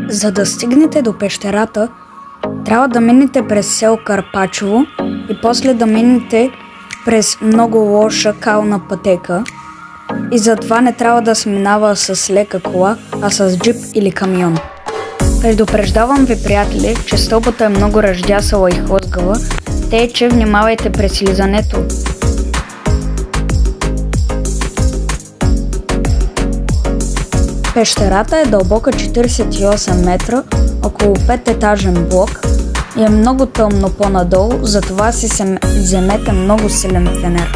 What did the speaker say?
За да стигнете до пещерата, трябва да минете през село Карпачово и после да минете през много лоша кална пътека и затова не трябва да се минава с лека кола, а с джип или камион. Предупреждавам ви, приятели, че стълбата е много ръждясала и хлъзгава, тъй че внимавайте при слизането. Пещерата е дълбока 48 метра, около 5-етажен блок и е много тъмно по-надолу, затова си вземете много силен фенер.